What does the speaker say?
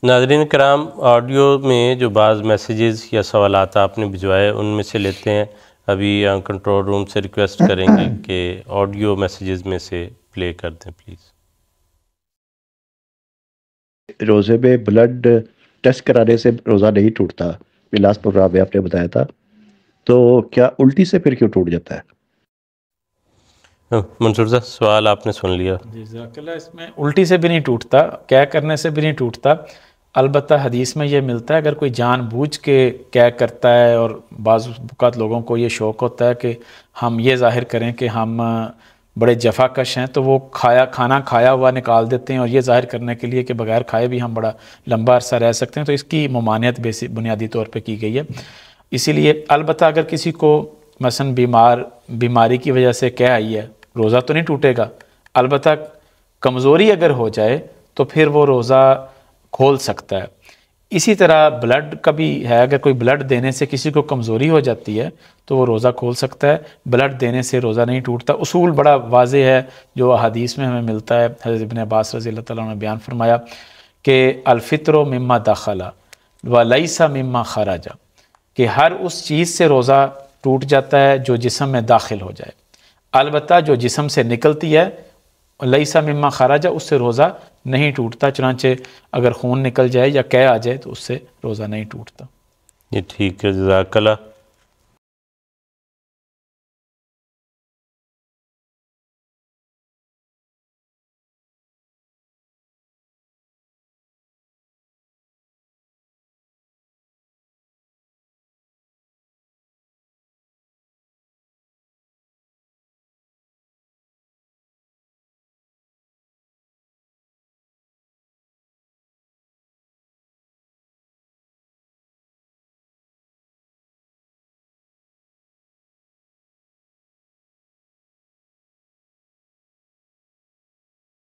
ناظرین کرام، آڈیو میں جو بعض میسیجز یا سوالات آپ نے بھجوائے ان میں سے لیتے ہیں. ابھی کنٹرول روم سے ریکویسٹ کریں گے کہ آڈیو میسیجز میں سے پلے کر دیں پلیز. روزے میں بلڈ ٹیسٹ کرانے سے روزہ نہیں ٹوٹتا، لاسٹ پروگرام میں آپ نے بتایا تھا، تو کیا الٹی سے پھر کیوں ٹوٹ جاتا ہے؟ منصور صاحب سوال آپ نے سن لیا. جزاک اللہ. اس میں الٹی سے بھی نہیں ٹوٹتا، کیا کرنے سے بھی نہیں ٹوٹتا. البتہ حدیث میں یہ ملتا ہے اگر کوئی جان بوجھ کے کیا کرتا ہے، اور بعض اوقات لوگوں کو یہ شوق ہوتا ہے کہ ہم یہ ظاہر کریں کہ ہم بڑے جفا کش ہیں، تو وہ کھانا کھایا ہوا نکال دیتے ہیں، اور یہ ظاہر کرنے کے لیے کہ بغیر کھائے بھی ہم بڑا لمبا عرصہ رہ سکتے ہیں، تو اس کی ممانعت بنیادی طور پہ کی گئی ہے. اسی لیے البتہ اگر کسی کو مثلا بیماری کی وجہ سے کیا آئی ہے، روزہ تو نہیں ٹوٹے گا. البتہ کمزوری اگر ہو جائے تو پھر وہ روزہ کھول سکتا ہے. اسی طرح بلڈ کا بھی ہے، اگر کوئی بلڈ دینے سے کسی کو کمزوری ہو جاتی ہے تو وہ روزہ کھول سکتا ہے. بلڈ دینے سے روزہ نہیں ٹوٹتا. اصول بڑا واضح ہے جو احادیث میں ہمیں ملتا ہے. حضرت ابن عباس رضی اللہ تعالیٰ عنہ نے بیان فرمایا کہ الفطر مما دخل ولیس مما خرج، کہ ہر اس چیز سے روزہ ٹوٹ جاتا ہے جو جسم میں داخل ہو جائے، البتہ جو جسم سے نکلتی ہے لیسا مما خرج، اس سے روزہ نہیں ٹوٹتا. چنانچہ اگر خون نکل جائے یا قے آ جائے تو اس سے روزہ نہیں ٹوٹتا. یہ ٹھیک ہے، جزاک اللہ.